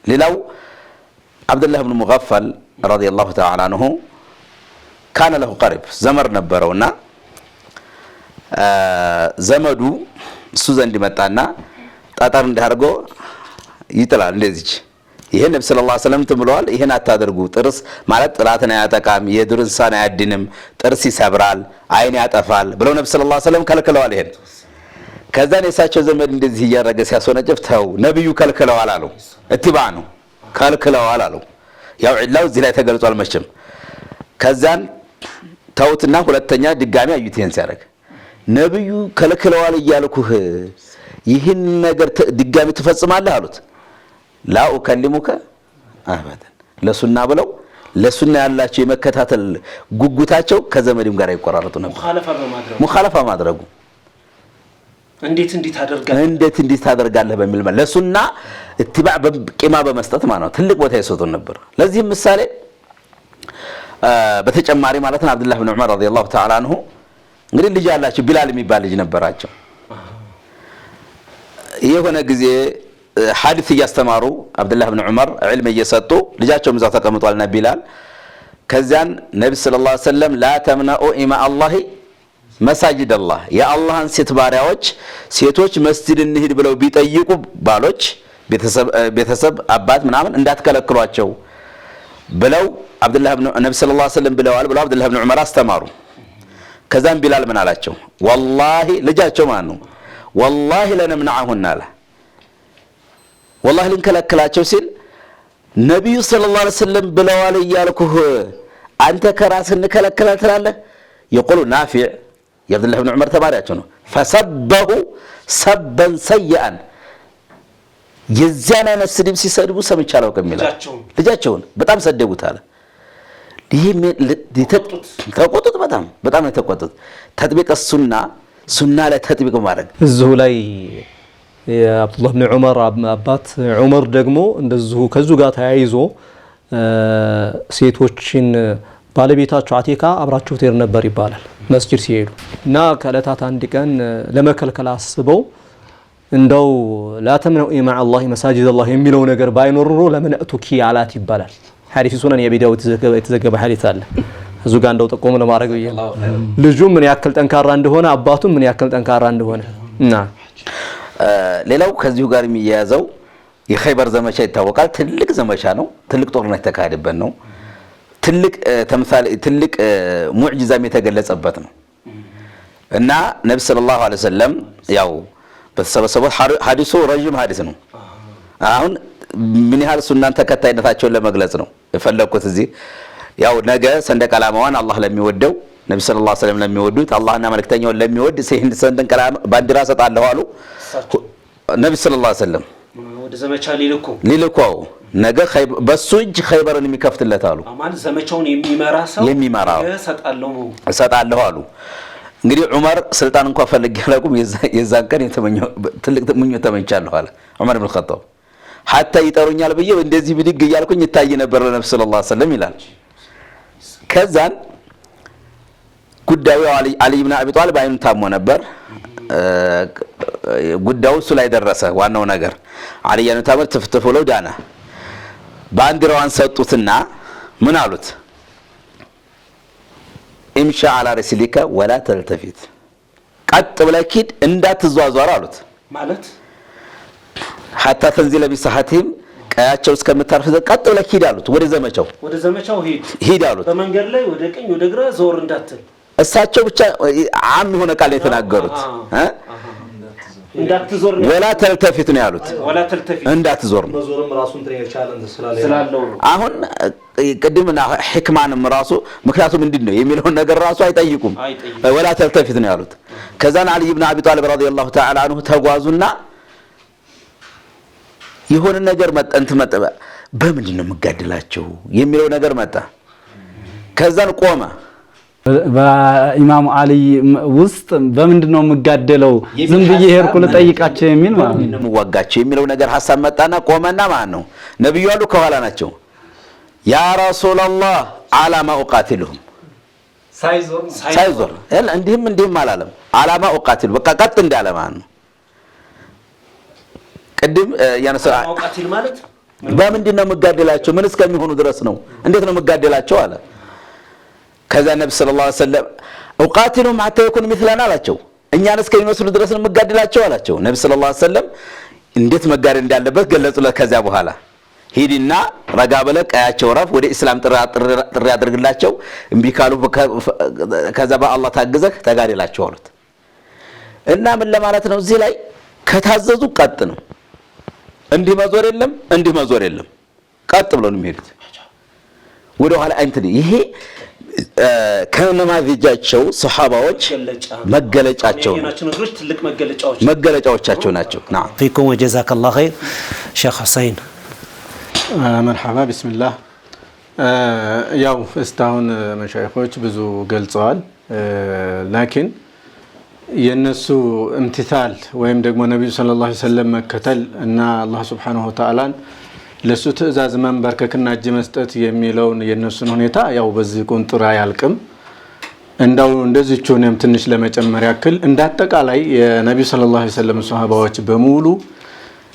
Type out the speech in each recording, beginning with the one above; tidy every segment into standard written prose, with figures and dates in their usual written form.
ሌላው عبد الله بن مغفل رضي الله تعالى عنه كان له قريب زمر ነበረውና ዘመዱ እሱ ዘንድ መጣና ጣጣር እንዲያርጎ ይጥላል እንደዚህ ይሄ ነብዩ ሰለላሁ ዐለይሂ ወሰለም ተብለዋል ይሄን አታደርጉ ጥርስ ማለት ጥላትን አያጠቃም የዱር እንስሳን አያድንም ጥርስ ይሰብራል አይን ያጠፋል ብለው ነብዩ ሰለላሁ ዐለይሂ ወሰለም ከልክለዋል ይሄን ከዛን የሳቸው ዘመድ እንደዚህ ያረገ ሲያስወነጨፍ ተው ነብዩ ከልክለዋል አሉ እትባ ነው ከልክለዋል አሉ ያው ኢላው እዚህ ላይ ተገልጿል መቼም ከዛን ተውትና ሁለተኛ ድጋሚ አዩት ይሄን ሲያረግ ነብዩ ከልክለዋል ይያልኩህ ይህን ነገር ድጋሚ ትፈጽማለህ አሉት لا أكلمك أبدا ለሱና ብለው ለሱና ያላቸው የመከታተል ጉጉታቸው ከዘመድም ጋር ይቆራረጡ ነበር ሙኻለፋ ማድረጉ እንዴት ታደርጋለህ በሚል ለሱና اتباع በቂማ በመስጠት ማለት ነው ትልቅ ቦታ ይሰጡ ነበር ለዚህ ምሳሌ በተጨማሪ ማለት ነው አብዱላህ ኢብኑ ዑመር ረዲየላሁ ተዓላ አንሁ እንግዲህ ልጅ ያላቸው ቢላል የሚባል ልጅ ነበራቸው የሆነ ጊዜ حادث እያስተማሩ አብዱላህ ኢብኑ ዑመር ዒልም እየሰጡ ልጃቸው ምዛው ተቀምጧልና ቢላል ከዛን ነብዩ ሰለላሁ ዐለይሂ ወሰለም لا تمنعوا إماء الله مساجد الله يا الله ሴት ባሪያዎች ሴቶች መስጂድ እንሂድ ብለው ቢጠይቁ ባሎች ቤተሰብ አባት ምናምን እንዳትከለክሏቸው ብለው አብዱላህ ኢብኑ ነብዩ ሰለላሁ ዐለይሂ ወሰለም ብለዋል ብለው አብዱላህ ኢብኑ ዑመር አስተማሩ ከዛን ቢላል ምን አላቸው والله ልጃቸው ማን ነው والله لنمنعهن አለ والله ልንከለክላቸው ሲል ነብዩ ሰለላሁ ዐለይሂ ወሰለም ብለዋል ይያልኩህ አንተ ከራስ እንከለክላለን ትላለህ يقول نافع يا عبد الله بن عمر ተባሪያቸው ነው فسبه سبا سيئا የዛና ነስድብ ሲሰድቡ ሰምቻለሁ ከሚላ ልጃቸውን በጣም ሰደቡት አለ ይሄ ተቆጥጥ በጣም ተቆጥጥ ተጥቢቅ ሱና ላይ ተጥቢቅ ማድረግ እዚሁ ላይ የአብዱላህ ኢብኑ ዑመር አባት ዑመር ደግሞ እንደዚሁ ከዙ ጋር ተያይዞ ሴቶችን ባለቤታቸው አቲካ አብራቸው ትሄድ ነበር ይባላል መስጂድ ሲሄዱ እና ከለታት አንድ ቀን ለመከልከል አስበው እንደው لا تمنعوا إماء الله مساجد الله የሚለው ነገር ባይኖር ኖሮ ለምን አቱኪ አላት ይባላል ሐዲስ ሱነን የቢዳው የተዘገበ ሐዲስ አለ እዙ ጋር እንደው ተቆም ለማድረግ ይላል ልጁ ምን ያክል ጠንካራ እንደሆነ አባቱ ምን ያክል ጠንካራ እንደሆነ እና ሌላው ከዚሁ ጋር የሚያያዘው የኸይበር ዘመቻ ይታወቃል ትልቅ ዘመቻ ነው ትልቅ ጦርነት ተካሄደበት ነው ትልቅ ሙዕጂዛም የተገለጸበት ነው እና ነብዩ ሰለላሁ ዐለይሂ ወሰለም ያው በተሰበሰበው ሐዲሱ ረጅም ሐዲስ ነው አሁን ምን ያህል ሱናን ተከታይነታቸውን ለመግለጽ ነው የፈለኩት እዚህ ያው ነገ ሰንደቅ ዓላማዋን አላህ ለሚወደው ነብዩ ሰለላሁ ዐለይሂ ወሰለም ለሚወዱት አላህና መልእክተኛውን ለሚወድ ሰንደቅ ዓላማ ባንዲራ ሰጣለሁ አሉ ነብዩ ሰለላሁ ዐለይሂ ወሰለም ወደ ዘመቻ ሊልኩ ነገ በሱ እጅ ኸይበርን የሚከፍትለት አሉ አማን ዘመቻውን የሚመራ ሰው ሰጣለሁ አሉ እንግዲህ ዑመር ስልጣን እንኳን ፈልግ ያለቁም የዛን ቀን የተመኘው ትልቅ ምኞት ተመኝቻለሁ አለ ዑመር ኢብኑ ኸጣብ hatta ይጠሩኛል በየው እንደዚህ ብድግ ይያልኩኝ ይታይ ነበር ለነብዩ ሰለላሁ ዐለይሂ ወሰለም ይላል ከዛን ጉዳዩ አሊ ኢብኑ አቢ ጣሊብ አይኑ ታሞ ነበር ጉዳዩ እሱ ላይ ደረሰ ዋናው ነገር አሊ ኢብኑ ታመር ተፍተፈለው ዳና ባንዲራዋን ሰጡትና ምን አሉት امشي على رسلك ولا تلتفت ቀጥ ብለህ ሂድ እንዳትዟዟር አሉት ማለት حتى تنزل بساحتهم ቀያቸው እስከምታርፍ ቀጥ ብለህ ሂድ አሉት ወደ ዘመቻው ሂድ አሉት በመንገድ ላይ ወደ ቀኝ ወደ ግራ ዞር እንዳትል እሳቸው ብቻ አም ሆነ ቃል የተናገሩት እንዳትዞር ወላ ተልተፊት ነው ያሉት ወላ ተልተፊት እንዳትዞር ነው መዞርም ራሱን ትሪቻለን ስላለው አሁን ቅድምና ህክማንም ራሱ ምክንያቱም ምንድነው የሚለው ነገር ራሱ አይጠይቁም ወላ ተልተፊት ነው ያሉት ከዛን አሊ ኢብኑ አቢ ጣሊብ ረዲየላሁ ተዓላ አንሁ ተጓዙና የሆነ ነገር መጣ በምንድነው መጋደላቸው የሚለው ነገር መጣ ከዛን ቆመ በኢማሙ አሊ ውስጥ በምንድነው መጋደለው ዝም ብዬ ሄርኩ ለጠይቃቸው የሚል ማለት ነው ወጋቸው የሚለው ነገር ሐሳብ መጣና ቆመና ማን ነው ነብዩ አሉ ከኋላ ናቸው ያ ረሱላህ አላማ ኡቃቲሉሁም ሳይዞር እንዲህም አላለም አላማ ኡቃቲሉ በቃ ቀጥ እንዳለ ማን ነው ቅድም ያነሳ ኡቃቲል ማለት በምንድነው መጋደላቸው ምን እስከሚሆኑ ድረስ ነው እንዴት ነው መጋደላቸው አለ ከዛ ነብዩ ሰለላሁ ዐለይሂ ወሰለም እቃትሉም حتى يكون مثلنا አላቸው እኛን እስከሚመስሉ ድረስ ነው መጋደላቸው አላቸው ነብዩ ሰለላሁ ዐለይሂ ወሰለም እንዴት መጋደል እንዳለበት ገለጹለት ከዛ በኋላ ሂድና ረጋ በለ ቀያቸው ረፍ ወደ እስላም ጥሪ አድርግላቸው እንቢ ካሉ ከዛ በአላህ ታግዘህ ተጋደላቸው አሉት እና ምን ለማለት ነው እዚህ ላይ ከታዘዙ ቀጥ ነው እንዲህ መዞር የለም ቀጥ ብሎ ነው የሚሄዱት ወደ ኋላ እንትን ይሄ ከነማዚጃቸው ሱሐባዎች መገለጫቸው መገለጫዎቻቸው ናቸው نعم فيكم وجزاك الله خير شيخ حسين مرحبا بسم الله ያው እስታሁን መሻይኾች ብዙ ገልጸዋል ላኪን የነሱ امتثال ወይም ደግሞ ነብዩ ሰለላሁ ዐለይሂ ወሰለም መከተል እና አላህ Subhanahu Wa Ta'ala ለሱ ትእዛዝ መንበርከክና እጅ መስጠት የሚለውን የነሱን ሁኔታ ያው በዚህ ቁንጥራ ያልቅም እንዳው እንደዚህቹ ነው ትንሽ ለመጨመር ያክል እንዳጠቃላይ የነብዩ ሰለላሁ ዐለይሂ ወሰለም ሱሐባዎች በሙሉ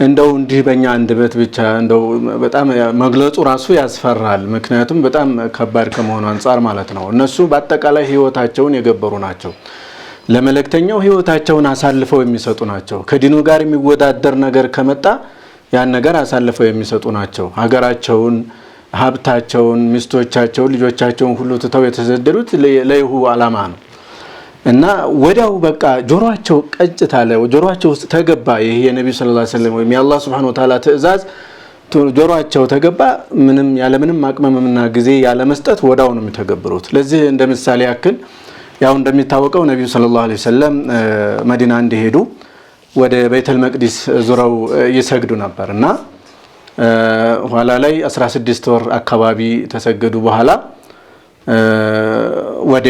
እንደው እንዲህ በእኛ አንደበት ብቻ እንደው በጣም መግለጹ ራሱ ያስፈራል ምክንያቱም በጣም ከባድ ከመሆኑ አንፃር ማለት ነው እነሱ በአጠቃላይ ህይወታቸውን የገበሩ ናቸው ለመለክተኛው ህይወታቸውን አሳልፈው የሚሰጡ ናቸው ከዲኑ ጋር የሚወዳደር ነገር ከመጣ ያን ነገር አሳልፈው የሚሰጡ ናቸው ሀገራቸውን ሀብታቸውን ሚስቶቻቸውን ልጆቻቸውን ሁሉ ተተው የተሰደዱት ለይሁ አላማ ነው እና ወዲያው በቃ ጆሮአቸው ቀጭታለ ጆሮአቸው ውስጥ ተገባ ይሄ የነብዩ ሰለላሁ ዐለይሂ ወሰለም ወይ የአላህ Subhanahu Wa Ta'ala ትእዛዝ ጆሮአቸው ተገባ ምንም ያለ ምንም ማቅመምና ጊዜ ያለ መስጠት ወዳው ነው የሚተገብሩት ለዚህ እንደ ምሳሌ ያክል ያው እንደሚታወቀው ነብዩ ሰለላሁ ዐለይሂ ወሰለም መዲና እንደሄዱ ወደ ቤተል መቅዲስ ዙረው ይሰግዱ ነበርና ኋላ ላይ 16 ወር አካባቢ ተሰገዱ በኋላ ወደ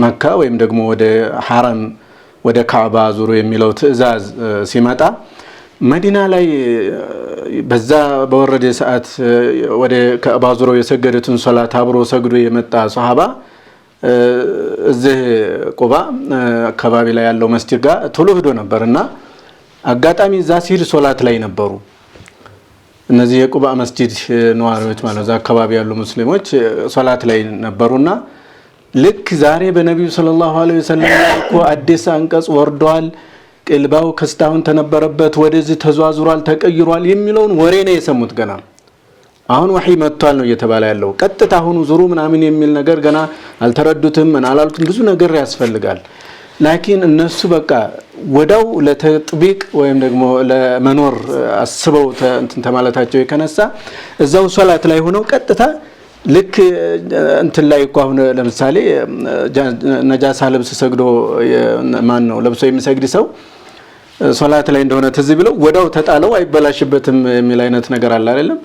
መካ ወይም ደግሞ ወደ ሐረም ወደ ካዕባ ዙሩ የሚለው ትእዛዝ ሲመጣ መዲና ላይ በዛ በወረደ ሰዓት ወደ ካዕባ ዙረው የሰገዱትን ሶላት አብሮ ሰግዶ የመጣ ሱሐባ እዚህ ቁባ አካባቢ ላይ ያለው መስጂድ ጋር ቶሎ ሄዶ ነበርና አጋጣሚ እዛ ሲል ሶላት ላይ ነበሩ እነዚህ የቁባ መስጂድ ነዋሪዎች ማለት እዛ አካባቢ ያሉ ሙስሊሞች ሶላት ላይ ነበሩና ልክ ዛሬ በነብዩ ሰለላሁ ዐለይሂ ወሰለም እኮ አዲስ አንቀጽ ወርዷል ቅልባው ከስታውን ተነበረበት ወደዚህ ተዟዙሯል ተቀይሯል የሚለውን ወሬ ነው የሰሙት ገና አሁን ወህይ መጥቷል ነው እየተባለ ያለው ቀጥታ አሁን ዙሩ ምናምን የሚል ነገር ገና አልተረዱትም እና አላልኩም ብዙ ነገር ያስፈልጋል ላኪን እነሱ በቃ ወዳው ለተጥቢቅ ወይም ደግሞ ለመኖር አስበው እንትን ተማለታቸው የከነሳ እዛው ሶላት ላይ ሆነው ቀጥታ ልክ እንትን ላይ አሁን ለምሳሌ ነጃሳ ልብስ ሰግዶ ማን ነው ለብሶ የሚሰግድ ሰው ሶላት ላይ እንደሆነ ትዝ ቢለው ወዳው ተጣለው አይበላሽበትም የሚል አይነት ነገር አለ አይደለም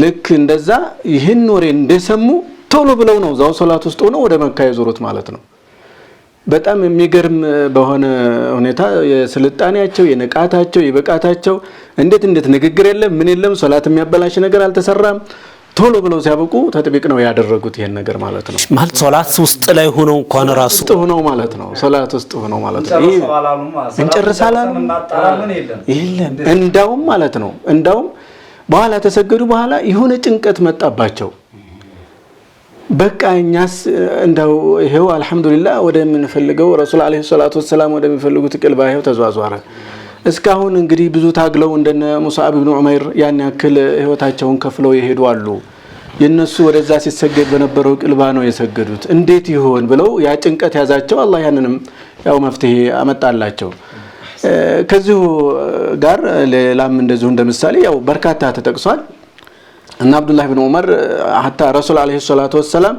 ልክ እንደዛ ይሄን ወሬ እንደሰሙ ቶሎ ብለው ነው ዛው ሶላት ውስጥ ሆነው ወደ መካ ይዞሩት ማለት ነው በጣም የሚገርም በሆነ ሁኔታ የስልጣኔያቸው የነቃታቸው የበቃታቸው እንዴት ንግግር የለም ምን የለም ሶላት የሚያበላሽ ነገር አልተሰራም ቶሎ ብለው ሲያበቁ ተጥቢቅ ነው ያደረጉት ይሄን ነገር ማለት ነው ማለት ሶላት ውስጥ ላይ ሆነው እንኳን ራሱ ሆነው ማለት ነው ሶላት ውስጥ ሆነው ማለት ነው እንጨርሳለን የለም እንዳውም ማለት ነው እንዳውም በኋላ ተሰገዱ በኋላ የሆነ ጭንቀት መጣባቸው በቃኛስ እንደው ይሄው አልহামዱሊላህ ወደ ምንፈልገው ረሱል አለይሂ ሰላቱ ወሰለም ወደ ምንፈልጉት ቅልባ ይሄው ተዟዟረ እስካሁን እንግዲህ ብዙ ታግለው እንደነ ሙሳዕብ ኢብኑ ዑመይር ያን ያክል ህይወታቸውን ከፍለው ይሄዱ አሉ የነሱ ወደዛ ሲሰገድ በነበረው ቅልባ ነው የሰገዱት እንዴት ይሆን ብለው ያ ጭንቀት ያዛቸው አላህ ያንንም ያው መፍትሄ አመጣላቸው ከዚሁ ጋር ለላም እንደዚሁ እንደምሳሌ ያው በርካታ ተጠቅሷል እና አብዱላህ ኢብኑ ዑመር hatta ረሱል አለይሂ ሰላቱ ወሰለም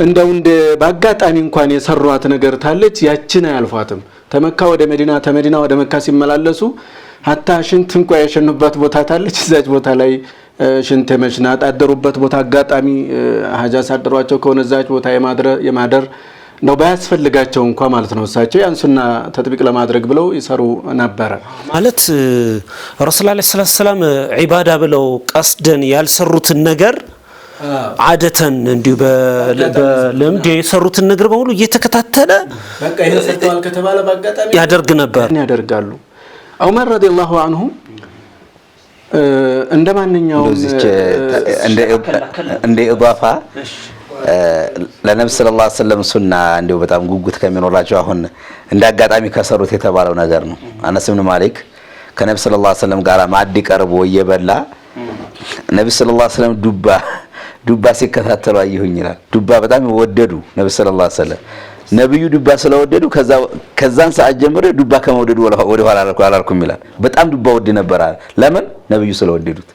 እንደው እንደ ባጋጣሚ እንኳን የሰሯት ነገር ታለች ያችን አያልፏትም ተመካ ወደ መዲና ተመዲና ወደ መካ ሲመላለሱ hatta ሽንት እንኳን የሸኑበት ቦታ ታለች እዛች ቦታ ላይ ሽንት መሽናት አደሩበት ቦታ አጋጣሚ ሀጃ ሳደሯቸው ከሆነ እዛች ቦታ የማደር ነው ባያስፈልጋቸው እንኳን ማለት ነው እሳቸው ያንሱና ተጥቢቅ ለማድረግ ብለው ይሰሩ ነበር ማለት ረሱል አለይሂ ሰላም ዒባዳ ብለው ቀስደን ያልሰሩትን ነገር አደተን እንዲሁ በልምድ የሰሩትን ነገር በሙሉ እየተከታተለ በቃ ይሄ ሰጥቷል ከተባለ ባጋጣሚ ያደርግ ነበር ያደርጋሉ ዑመር ረዲየላሁ ዐንሁ እንደማንኛውም እንደ ኢዳፋ ለነብዩ ሰለላሁ ዐለይሂ ወሰለም ሱና እንደው በጣም ጉጉት ከሚኖራቸው አሁን እንዳጋጣሚ ከሰሩት የተባለው ነገር ነው። አነስ ኢብኑ ማሊክ ከነብዩ ሰለላሁ ዐለይሂ ወሰለም ጋር ማዕድ ቀርቦ እየበላ ነብዩ ሰለላሁ ዐለይሂ ወሰለም ዱባ ሲከታተሉ አየሁኝ ይላል። ዱባ በጣም ወደዱ ነብዩ ሰለላሁ ዐለይሂ ወሰለም። ነብዩ ዱባ ስለወደዱ ከዛን ሰዓት ጀምሮ ዱባ ከመውደዱ ወደ ኋላ አላልኩም ይላል። በጣም ዱባ ወድ ነበር። ለምን? ነብዩ ስለወደዱት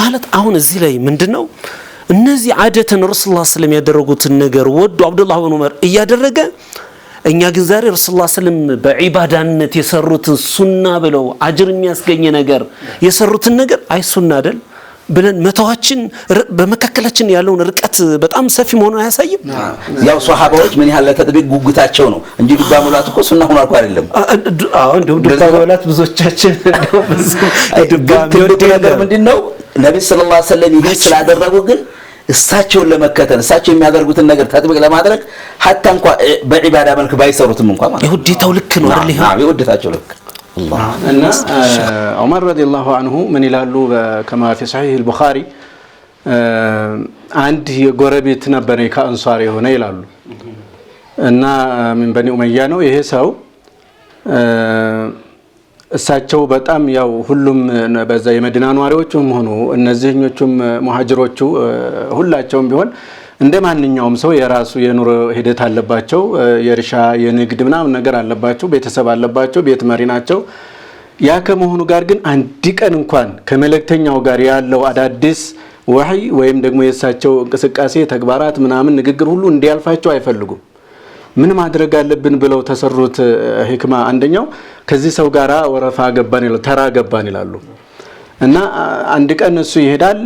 ማለት አሁን እዚህ ላይ ምንድነው እነዚህ አደተን ረሱላህ ሰለላሁ ዐለይሂ ወሰለም ያደረጉትን ነገር ወዱ አብዱላህ ኢብኑ ዑመር እያደረገ እኛ ግን ዛሬ ረሱላህ ሰለላሁ ዐለይሂ ወሰለም በዒባዳነት የሰሩትን ሱና ብለው አጅር የሚያስገኝ ነገር የሰሩትን ነገር አይ ሱና አይደል ብለን መተዋችን በመካከላችን ያለውን ርቀት በጣም ሰፊ መሆኑን አያሳይም? ያው ሷሃባዎች ምን ያህል ለተጥቢቅ ጉጉታቸው ነው እንጂ ዱባ መብላት እኮ ሱና ሆኖ አይደለም። እንደው ዱባ መብላት ብዙዎቻችን ዱባ ነገር ምንድነው ነብዩ ሰለላሁ ዐለይሂ ወሰለም ይሄን ስላደረጉ ግን እሳቸውን ለመከተል እሳቸው የሚያደርጉትን ነገር ተጥቢቅ ለማድረግ ሐታ እንኳን በዒባዳ መልክ ባይሰሩትም እንኳን ማለት የውዴታው ልክ ነው አይደል? አዎ የውዴታቸው ልክ እና ዑመር ረዲየላሁ ዐንሁ ምን ይላሉ ከማ ፊ ሰሒህ አልቡኻሪ አንድ የጎረቤት ነበር ከአንሷር የሆነ ይላሉ እና ምን በኒ ኡመያ ነው ይሄ ሰው እሳቸው በጣም ያው ሁሉም በዛ የመዲና ኗሪዎችም ሆኑ እነዚህኞቹም ሙሃጅሮቹ ሁላቸውም ቢሆን እንደማንኛውም ሰው የራሱ የኑሮ ሂደት አለባቸው። የእርሻ የንግድ ምናምን ነገር አለባቸው። ቤተሰብ አለባቸው። ቤት መሪ ናቸው። ያ ከመሆኑ ጋር ግን አንድ ቀን እንኳን ከመለክተኛው ጋር ያለው አዳዲስ ወህይ ወይም ደግሞ የእሳቸው እንቅስቃሴ ተግባራት ምናምን ንግግር ሁሉ እንዲያልፋቸው አይፈልጉም። ምን ማድረግ አለብን ብለው ተሰሩት ህክማ አንደኛው ከዚህ ሰው ጋራ ወረፋ ገባን ይላሉ፣ ተራ ገባን ይላሉ እና አንድ ቀን እሱ ይሄዳል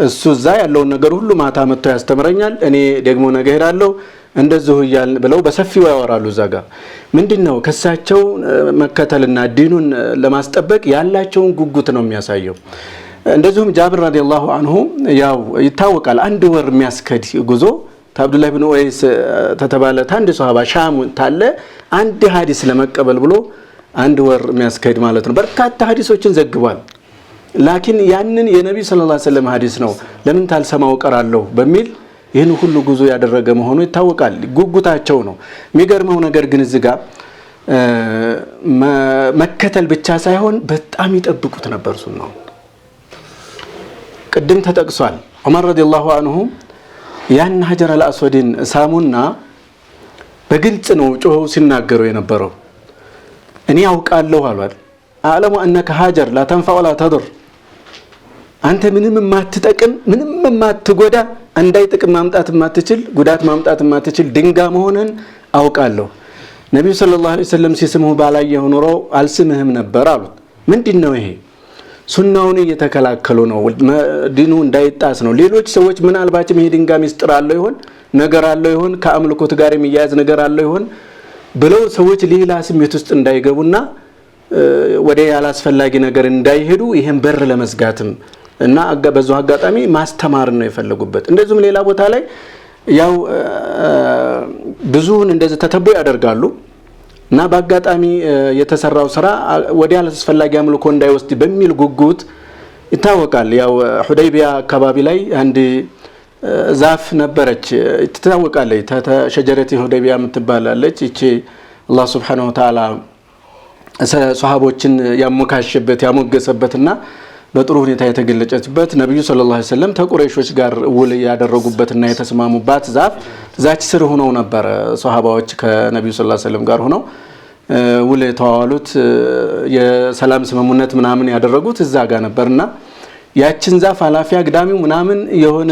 እሱ እዛ ያለውን ነገር ሁሉ ማታ መጥቶ ያስተምረኛል እኔ ደግሞ ነገ ሄዳለሁ እንደዚሁ ይያል ብለው በሰፊው ያወራሉ። እዛ ጋር ምንድነው ከሳቸው መከተልና ዲኑን ለማስጠበቅ ያላቸውን ጉጉት ነው የሚያሳየው። እንደዚሁም ጃብር ረዲየላሁ ዐንሁ ያው ይታወቃል አንድ ወር የሚያስከድ ጉዞ አብዱላህ ኢብኑ ኡወይስ ተተባለ አንድ ሷሃባ ሻም ታለ አንድ ሐዲስ ለመቀበል ብሎ አንድ ወር የሚያስከድ ማለት ነው። በርካታ ሐዲሶችን ዘግቧል። ላኪን ያንን የነብዩ ሰለላሁ ዐለይሂ ወሰለም ሐዲስ ነው ለምን ታልሰማው ቀራለሁ በሚል ይህን ሁሉ ጉዞ ያደረገ መሆኑ ይታወቃል። ጉጉታቸው ነው። የሚገርመው ነገር ግን እዚህ ጋር መከተል ብቻ ሳይሆን በጣም ይጠብቁት ነበር ሱናው። ቅድም ተጠቅሷል ዑመር ረዲየላሁ ዐንሁ ያን ሀጀር አልአስወድን ሳሙና በግልጽ ነው ጮኸው ሲናገሩ የነበረው። እኔ አውቃለሁ አሏል አዕለሙ አነከ ሀጀር ላ ተንፈዕ ወላ ተضር አንተ ምንም ማትጠቅም ምንም ማትጎዳ አንዳይ ጥቅም ማምጣት ማትችል ጉዳት ማምጣት ማትችል ድንጋ መሆንን አውቃለሁ። ነብዩ ሰለላሁ ዐለይሂ ወሰለም ሲስሙ ባላየው ኖሮ አልስምህም ነበር አሉት። ምንድነው ይሄ? ሱናውን እየተከላከሉ ነው። ዲኑ እንዳይጣስ ነው። ሌሎች ሰዎች ምናልባትም ይሄ ድንጋ ሚስጥር አለው ይሆን ነገር አለው ይሆን ከአምልኮት ጋር የሚያያዝ ነገር አለው ይሆን ብለው ሰዎች ሌላ ስሜት ውስጥ እንዳይገቡና ወደ ያላስፈላጊ ነገር እንዳይሄዱ ይሄን በር ለመስጋትም እና በዛው አጋጣሚ ማስተማር ነው የፈለጉበት። እንደዚሁም ሌላ ቦታ ላይ ያው ብዙውን እንደዚህ ተተቦ ያደርጋሉ እና በአጋጣሚ የተሰራው ስራ ወደ ያላስፈላጊ አምልኮ እንዳይወስድ በሚል ጉጉት ይታወቃል። ያው ሁደይቢያ አካባቢ ላይ አንድ ዛፍ ነበረች ትታወቃለች። ሸጀረቲ ሁደይቢያ የምትባላለች። እቺ አላህ Subhanahu Wa Ta'ala ሷሃቦችን ያሞካሸበት ያሞገሰበትና በጥሩ ሁኔታ የተገለጸበት ነብዩ ሰለላሁ ዐለይሂ ወሰለም ተቁረይሾች ጋር ውል ያደረጉበትና የተስማሙባት ዛፍ ዛች ስር ሆነው ነበር ሷሃባዎች ከነብዩ ሰለላሁ ዐለይሂ ወሰለም ጋር ሆነው ውል የተዋዋሉት የሰላም ስምምነት ምናምን ያደረጉት እዛ ጋር ነበርና ያችን ዛፍ አላፊያ ግዳሚው ምናምን የሆነ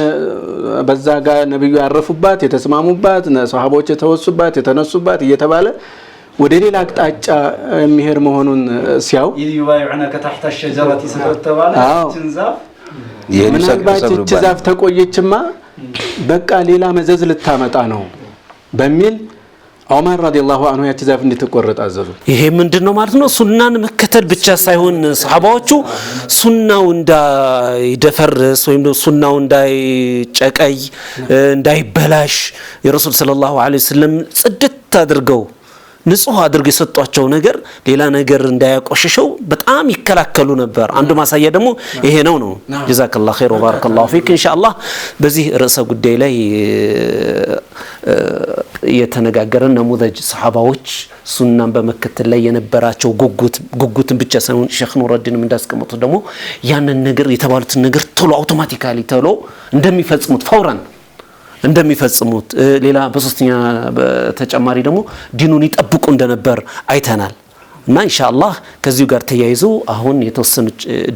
በዛ ጋር ነብዩ ያረፉባት የተስማሙባት ሷሃቦች የተወሱባት የተነሱባት እየተባለ ወደ ሌላ አቅጣጫ የሚሄድ መሆኑን ሲያው ይባዩዑነከ ተحت الشجرة ስተባለ ዛፍ ምናልባት እቺ ዛፍ ተቆየችማ በቃ ሌላ መዘዝ ልታመጣ ነው በሚል ዑመር ረዲየላሁ ዐንሁ ያቺ ዛፍ እንድትቆረጥ አዘዙ። ይሄ ምንድነው ማለት ነው? ሱናን መከተል ብቻ ሳይሆን ሰሃባዎቹ ሱናው እንዳይደፈርስ ወይም ሱናው እንዳይጨቀይ እንዳይበላሽ የረሱል ሰለላሁ ዐለይሂ ወሰለም ጽድት አድርገው ንጹህ አድርገው የሰጧቸው ነገር ሌላ ነገር እንዳያቆሽሸው በጣም ይከላከሉ ነበር። አንዱ ማሳያ ደግሞ ይሄ ነው። ጀዛከላሁ ኸይር ወባረከላሁ ፊክ። ኢንሻአላህ በዚህ ርዕሰ ጉዳይ ላይ የተነጋገረን ነሙዘጅ ሰሃባዎች ሱናን በመከተል ላይ የነበራቸው ጉጉትን ብቻ ሳይሆን ሼኽ ኑረዲንም እንዳስቀመጡት ደግሞ ያንን ነገር የተባሉትን ነገር ቶሎ አውቶማቲካሊ ቶሎ እንደሚፈጽሙት ፈውራን እንደሚፈጽሙት ሌላ በሶስተኛ በተጨማሪ ደግሞ ዲኑን ይጠብቁ እንደነበር አይተናል። እና ኢንሻአላህ ከዚሁ ጋር ተያይዞ አሁን የተወሰኑ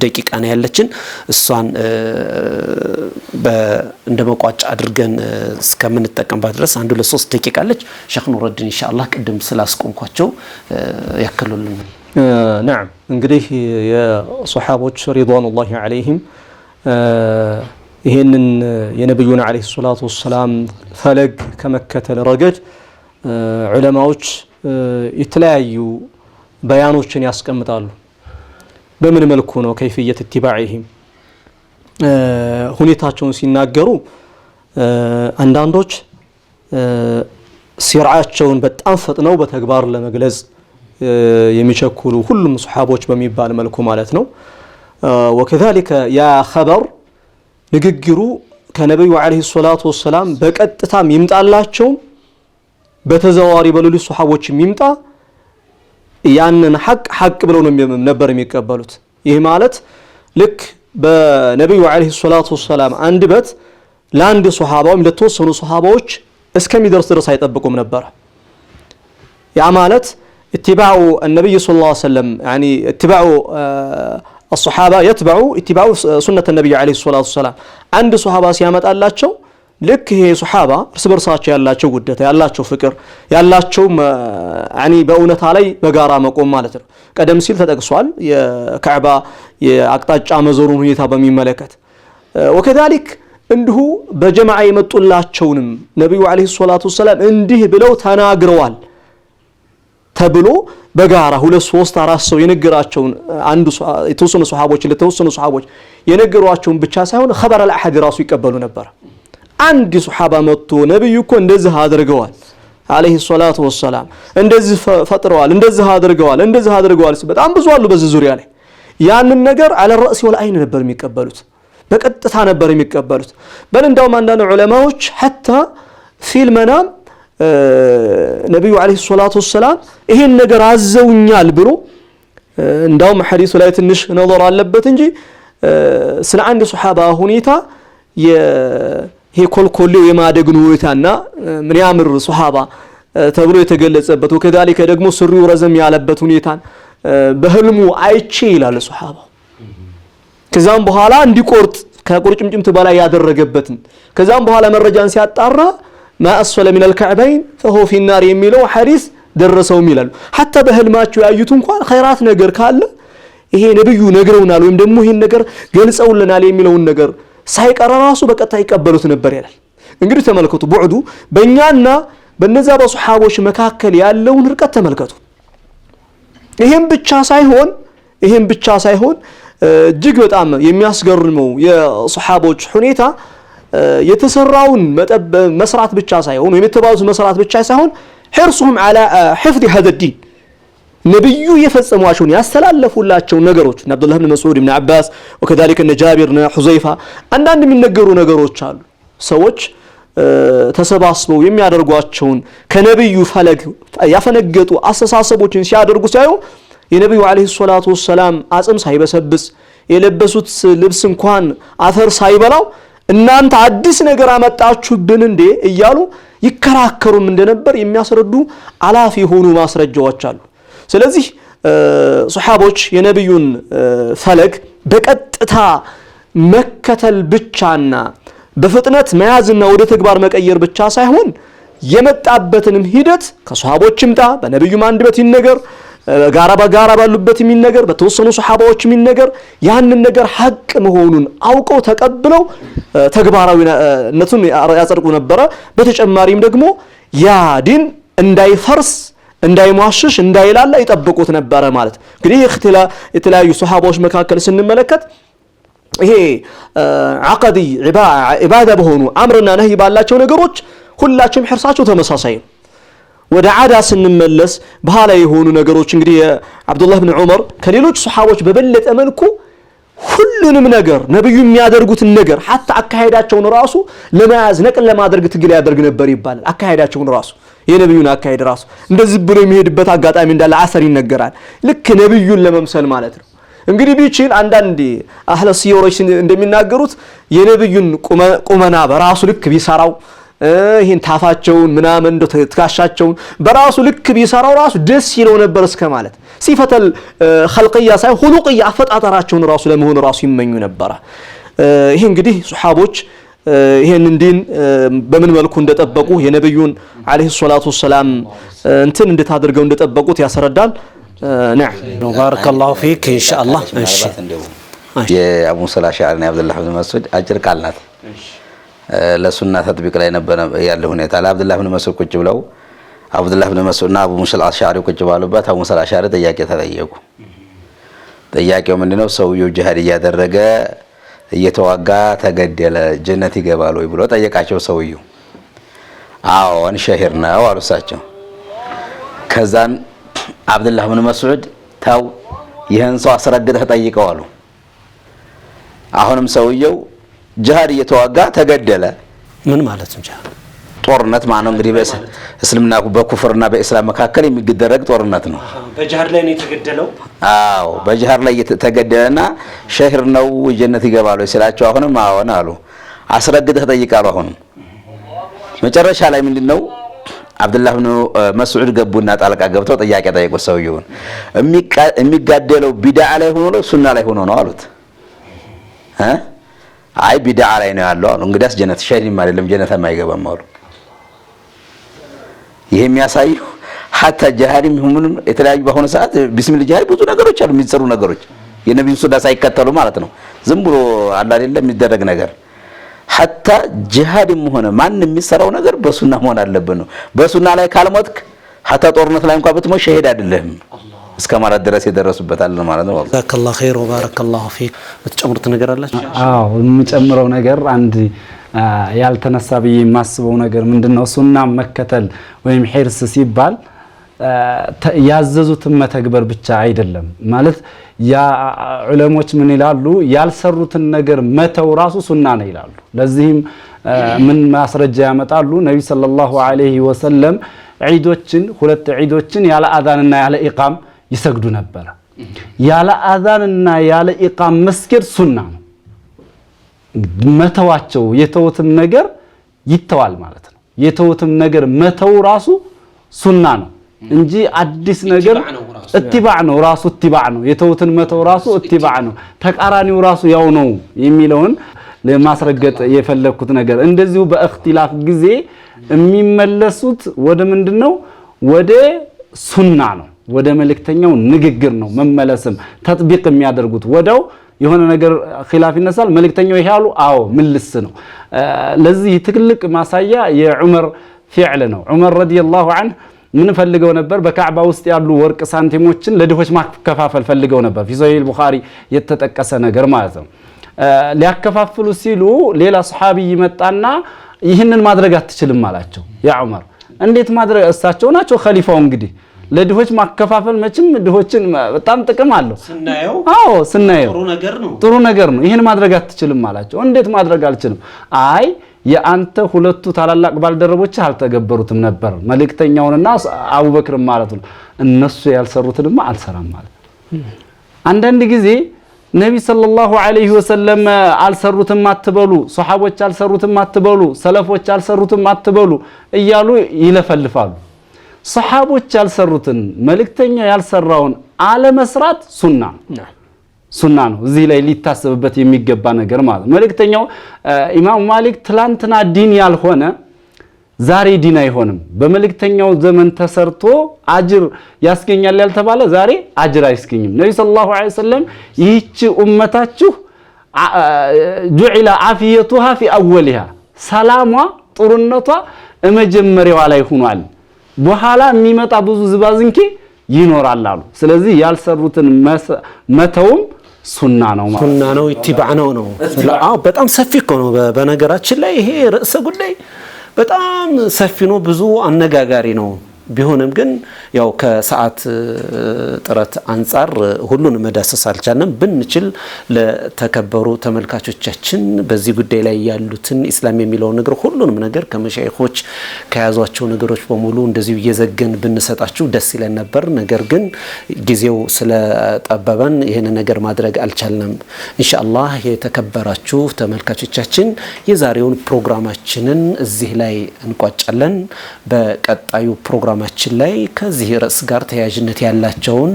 ደቂቃ ነው ያለችን እሷን እንደመቋጫ አድርገን እስከምንጠቀምባት ድረስ አንዱ ለ3 ደቂቃ አለች። ሼኽ ኑረዲን ኢንሻአላህ ቅድም ስላስቆምኳቸው ያከሉልን። نعم እንግዲህ የሱሐቦች ሪድዋኑላሂ ዐለይሂም ይሄንን የነብዩና አለይሂ ሰላቱ ወሰላም ፈለግ ከመከተል ረገድ ዑለማዎች የተለያዩ በያኖችን ያስቀምጣሉ። በምን መልኩ ነው ከይፍየት ኢትባዒሂም ሁኔታቸውን ሲናገሩ አንዳንዶች ሲርዓቸውን በጣም ፈጥነው በተግባር ለመግለጽ የሚቸኩሉ ሁሉም ሱሐቦች በሚባል መልኩ ማለት ነው። ወከዛሊከ ያ ኸበር ንግግሩ ከነብዩ አለይሂ ሰላቱ ወሰላም በቀጥታም ይምጣላቸው በተዘዋዋሪ በሌሎች ሱሐቦችም ይምጣ ያንን ሐቅ ብለው ነበር የሚቀበሉት። ይህ ማለት ልክ በነብዩ አለይሂ ሰላቱ ወሰላም አንደበት ለአንድ ሱሐባውም ለተወሰኑ ሱሐባዎች እስከሚደርስ ድረስ አይጠብቁም ነበር። ያ ማለት اتباع النبي صلى الله عليه وسلم يعني اتباع الصحابة يتبع اتباع سنة النبي عليه الصلاة والسلام عند صحابة سيامات አላቸው ልክ ይሄ ሱሐባ እርስ በርሳቸው ያላቸው ጉዳታ ያላቸው ፍቅር ያላቸው يعني በእውነታ ላይ በጋራ መቆም ማለት ነው። ቀደም ሲል ተጠቅሷል የካዕባ የአቅጣጫ መዞሩን ሁኔታ በሚመለከት وكذلك እንዲሁ በጀማዓ የመጡላቸውንም ነብዩ አለይሂ ሰላቱ ወሰላም እንዲህ ብለው ተናግረዋል ተብሎ በጋራ 2 3 4 ሰው የነገራቸውን አንዱ የተወሰኑ ሱሐቦች ለተወሰኑ ሱሐቦች የነገሯቸውን ብቻ ሳይሆን ኸበር አልአሐድ ራሱ ይቀበሉ ነበር። አንድ ሱሐባ መጥቶ ነብዩ እኮ እንደዚህ አድርገዋል አለይሂ ሰላቱ ወሰላም እንደዚህ ፈጥረዋል እንደዚህ አድርገዋል በጣም ብዙ አሉ በዚህ ዙሪያ ላይ ያንን ነገር አለ الراس والعين ነበር የሚቀበሉት በቀጥታ ነበር የሚቀበሉት። በል እንደውም አንዳንድ ዑለማዎች حتى في المنام ነብዩ አለይሂ ሰላቱ ወሰላም ይሄን ነገር አዘውኛል ብሎ እንደውም ሐዲሱ ላይ ትንሽ ነظر አለበት እንጂ ስለ አንድ ሱሐባ ሁኔታ ይሄ ኮልኮሌው የማደግ ሁኔታና ምን ያምር ሱሐባ ተብሎ የተገለጸበት ወከዛሊከ ደግሞ ስሪው ረዘም ያለበት ሁኔታን በህልሙ አይቼ ይላል ሱሐባው። ከዛም በኋላ እንዲቆርጥ ከቁርጭምጭምት በላይ ያደረገበትን ከዛም በኋላ መረጃን ሲያጣራ ما أسفل من الكعبين فهو في النار የሚለው ሐዲስ ደረሰውም ይላሉ። حتى በህልማቸው ያዩት እንኳን ኸይራት ነገር ካለ ይሄ ነብዩ ነግረውናል ወይም ደግሞ ይሄን ነገር ገልጸውልናል የሚለውን ነገር ሳይቀር ራሱ በቀጥታ ይቀበሉት ነበር ይላል። እንግዲህ ተመልከቱ ቡዕዱ በእኛና በነዛ በሱሐቦች መካከል ያለውን ርቀት ተመልከቱ። ይሄን ብቻ ሳይሆን እጅግ በጣም የሚያስገርመው የሱሐቦች ሁኔታ የተሰራውን መስራት ብቻ ሳይሆን የሚተባዙ መስራት ብቻ ሳይሆን حرصهم على حفظ هذا الدين ነብዩ የፈጸሟቸውን ያስተላለፉላቸው ነገሮች አብዱላህ ኢብኑ መስዑድ ኢብኑ አባስ وكذلك ጃቢር ሁዘይፋ አንዳንድ የሚነገሩ ነገሮች አሉ። ሰዎች ተሰባስበው የሚያደርጓቸውን ከነብዩ ፈለግ ያፈነገጡ አስተሳሰቦችን ሲያደርጉ ሳይው የነብዩ አለይሂ ሰላቱ ወሰላም አጽም ሳይበሰብስ የለበሱት ልብስ እንኳን አፈር ሳይበላው እናንተ አዲስ ነገር አመጣችሁብን እንዴ እያሉ ይከራከሩም እንደነበር የሚያስረዱ አላፊ የሆኑ ማስረጃዎች አሉ። ስለዚህ ሱሐቦች የነብዩን ፈለግ በቀጥታ መከተል ብቻና በፍጥነት መያዝና ወደ ተግባር መቀየር ብቻ ሳይሆን የመጣበትንም ሂደት ከሱሐቦች ይምጣ በነብዩ አንደበት ይነገር ጋራ በጋራ ባሉበት የሚነገር በተወሰኑ ሱሐባዎች የሚነገር ያንን ነገር ሐቅ መሆኑን አውቀው ተቀብለው ተግባራዊነቱን ያጸድቁ ነበር። በተጨማሪም ደግሞ ያ ዲን እንዳይፈርስ እንዳይሟሽሽ እንዳይላላ ይጠብቁት ነበር ማለት። እንግዲህ የተለያዩ ሱሐባዎች መካከል ስንመለከት ይሄ አቀዲ ኢባዳ በሆኑ አምርና ነህይ ባላቸው ነገሮች ሁላችንም ሕርሳቸው ተመሳሳይ ነው። ወደ ዓዳ ስንመለስ ባህላዊ የሆኑ ነገሮች እንግዲህ አብዱላህ ብን ዑመር ከሌሎች ሱሐቦች በበለጠ መልኩ ሁሉንም ነገር ነብዩ የሚያደርጉትን ነገር ሐታ አካሄዳቸውን ራሱ ለመያዝ ነቅል ለማድረግ ትግል ያደርግ ነበር ይባላል። አካሄዳቸውን ራሱ የነብዩን አካሄድ ራሱ እንደዚህ ብሎ የሚሄድበት አጋጣሚ እንዳለ አሰር ይነገራል። ልክ ነብዩን ለመምሰል ማለት ነው። እንግዲህ ቢችል አንዳንድ አህለ ሲዮሮች እንደሚናገሩት የነብዩን ቁመና በራሱ ልክ ቢሰራው ይሄን ታፋቸውን ምናምን እንደ ትካሻቸውን በራሱ ልክ ቢሰራው ራሱ ደስ ይለው ነበር እስከ ማለት ሲፈተል ኸልቅያ ሳይ ሁሉቅያ አፈጣጠራቸውን ራሱ ለመሆን ራሱ ይመኙ ነበር። ይሄ እንግዲህ ሱሐቦች ይሄን ዲን በምን መልኩ እንደጠበቁ የነብዩን አለይሂ ሰላቱ ወሰላም እንትን እንድታደርገው እንደጠበቁት ያስረዳል። نعم بارك الله فيك ان شاء الله እሺ የአቡ ሙሳ አልአሽዓሪ አብዱላህ ብን መስዑድ አጅር ቃል ናት። ለሱና ተጥቢቅ ላይ ነበር ያለው ሁኔታ ለአብዱላህ ብን መስዑድ ቁጭ ብለው አብዱላህ ብን መስዑድና አቡ ሙሳ አልአሽዓሪ ቁጭ ባሉበት አቡ ሙሳ አልአሽዓሪ ጥያቄ ተጠየቁ። ጥያቄው ምንድነው? ሰውየው ጂሃድ እያደረገ እየተዋጋ ተገደለ ጀነት ይገባል ወይ ብሎ ጠየቃቸው። ሰውየው አዎን ሸሂር ነው አሉ እሳቸው። ከዛን አብዱላህ ብን መስዑድ ታው ይህን ሰው አስረግጠህ ጠይቀው አሉ። አሁንም ሰውየው ጂሃድ እየተዋጋ ተገደለ ምን ማለት ነው? ጂሃድ ጦርነት ማለት እንግዲህ በእስልምና በኩፍርና በእስላም መካከል የሚደረግ ጦርነት ነው። በጂሃድ ላይ ነው የተገደለው። አዎ በጂሃድ ላይ የተገደለና ሸሂር ነው ጀነት ይገባል ወይ ሲላቸው አሁንም አዎን አሉ። አስረግጠህ ጠይቃሉ። አሁንም መጨረሻ ላይ ምንድነው አብዱላህ ብን መስዑድ ገቡና ጣልቃ ገብተው ጥያቄ ጠየቁት። ሰውየውን የሚጋደለው ቢድዓ ላይ ሆኖ ነው ሱና ላይ ሆኖ ነው አሉት። አይ ቢድዓ ላይ ነው ያለው አሉ። እንግዲያስ ጀነት ሸሂድም አይደለም ጀነት የማይገባም አሉ። ይሄ የሚያሳየው ሐታ ጂሃድም ሁሉንም የተለያዩ በሆነ ሰዓት ቢስሚላህ ጂሃድ ብዙ ነገሮች አሉ የሚሰሩ ነገሮች የነብዩን ሱና ሳይከተሉ ማለት ነው። ዝም ብሎ አላ አይደለም የሚደረግ ነገር ሐታ ጂሃድም ሆነ ማን የሚሰራው ነገር በሱና መሆን አለበት ነው። በሱና ላይ ካልሞትክ ሐታ ጦርነት ላይ እንኳን ብትሞት ሸሂድ አይደለም እስከ ማለት ድረስ የደረሱበት አለ ማለት ነው። ጀዛከላሁ ኸይር ወባረከላሁ ፊክ። በተጨምሩት ነገር አላችሁ? አዎ የምጨምረው ነገር አንድ ያልተነሳ ብዬ የማስበው ነገር ምንድነው? ሱና መከተል ወይም ሒርስ ሲባል ያዘዙትን መተግበር ብቻ አይደለም ማለት ያ ዑለሞች ምን ይላሉ? ያልሰሩትን ነገር መተው ራሱ ሱና ነው ይላሉ። ለዚህም ምን ማስረጃ ያመጣሉ? ነብዩ ሰለላሁ ዐለይሂ ወሰለም ዒዶችን ሁለት ዒዶችን ያለ አዛንና ያለ ኢቃም ይሰግዱ ነበር። ያለ አዛንና ያለ ኢቃም መስገድ ሱና ነው። መተዋቸው የተውትም ነገር ይተዋል ማለት ነው። የተውትም ነገር መተው ራሱ ሱና ነው እንጂ አዲስ ነገር እትባዕ ነው። ራሱ እትባዕ ነው። የተውትን መተው ራሱ እትባዕ ነው። ተቃራኒው ራሱ ያው ነው የሚለውን ለማስረገጥ የፈለኩት ነገር እንደዚሁ በእክትላፍ ጊዜ የሚመለሱት ወደ ምንድነው? ወደ ሱና ነው። ወደ መልእክተኛው ንግግር ነው መመለስም ተጥቢቅ የሚያደርጉት። ወዳው የሆነ ነገር ኺላፍ ይነሳል መልእክተኛው ይያሉ አዎ ምልስ ነው። ለዚህ ትልቅ ማሳያ የዑመር ፊዕል ነው። ዑመር ረዲየላሁ ዐንሁ ምን ፈልገው ነበር? በካዕባ ውስጥ ያሉ ወርቅ ሳንቲሞችን ለድሆች ማከፋፈል ፈልገው ነበር። ፊ ሰሂህ አልቡኻሪ የተጠቀሰ ነገር ማለት ነው። ሊያከፋፍሉ ሲሉ ሌላ ሱሐቢ ይመጣና ይህንን ማድረግ አትችልም አላቸው። ያ ዑመር እንዴት ማድረግ? እሳቸው ናቸው ኸሊፋው። እንግዲህ ለድሆች ማከፋፈል መቼም ድሆችን በጣም ጥቅም አለው ስናየው። አዎ ስናየው ጥሩ ነገር ነው። ይህን ማድረግ አትችልም አላቸው። እንዴት ማድረግ አልችልም? አይ የአንተ ሁለቱ ታላላቅ ባልደረቦች አልተገበሩትም ነበር መልእክተኛውንና አቡበክር ማለት ነው። እነሱ ያልሰሩትንማ አልሰራም ማለት። አንዳንድ ጊዜ ነብይ ሰለላሁ ዐለይሂ ወሰለም አልሰሩትም አትበሉ፣ ሱሐቦች አልሰሩትም አትበሉ፣ ሰለፎች አልሰሩትም አትበሉ እያሉ ይለፈልፋሉ። ሱሐቦች ያልሰሩትን መልእክተኛው ያልሰራውን አለመስራት ሱና ነው። እዚህ ላይ ሊታሰብበት የሚገባ ነገር ማለት መልእክተኛው ኢማም ማሊክ ትላንትና ዲን ያልሆነ ዛሬ ዲን አይሆንም። በመልእክተኛው ዘመን ተሰርቶ አጅር ያስገኛል ያልተባለ ዛሬ አጅር አይስገኝም። ነብዩ ሰለላሁ ዐለይሂ ወሰለም ይህች ኡመታችሁ ጁዒለ አፊየቱሃ ፊ አወሊሃ ሰላሟ ጥሩነቷ መጀመሪያዋ ላይ ሆኗል፣ በኋላ የሚመጣ ብዙ ዝባዝንኪ ይኖራል አሉ። ስለዚህ ያልሰሩትን መተውም ሱና ነው ማለት ሱና ነው፣ ኢትባዕ ነው። አዎ በጣም ሰፊ እኮ ነው። በነገራችን ላይ ይሄ ርዕሰ ጉዳይ በጣም ሰፊ ነው፣ ብዙ አነጋጋሪ ነው። ቢሆንም ግን ያው ከሰዓት ጥረት አንፃር ሁሉን መዳሰስ አልቻለም። ብንችል ለተከበሩ ተመልካቾቻችን በዚህ ጉዳይ ላይ ያሉትን ኢስላም የሚለው ነገር ሁሉንም ነገር ከመሻይኾች ከያዟቸው ነገሮች በሙሉ እንደዚሁ እየዘገን ብንሰጣችሁ ደስ ይለን ነበር። ነገር ግን ጊዜው ስለጠበበን ይሄን ነገር ማድረግ አልቻልንም። ኢንሻአላህ የተከበራችሁ ተመልካቾቻችን የዛሬውን ፕሮግራማችንን እዚህ ላይ እንቋጫለን። በቀጣዩ ፕሮግራማችን ላይ ከዚህ ርዕስ ጋር ተያያዥነት ያላቸውን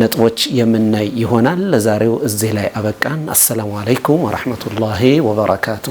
ነጥቦች የምናይ ይሆናል። ለዛሬው እዚህ ላይ አበቃን። አሰላሙ አለይኩም ወራህመቱላሂ ወበረካቱ።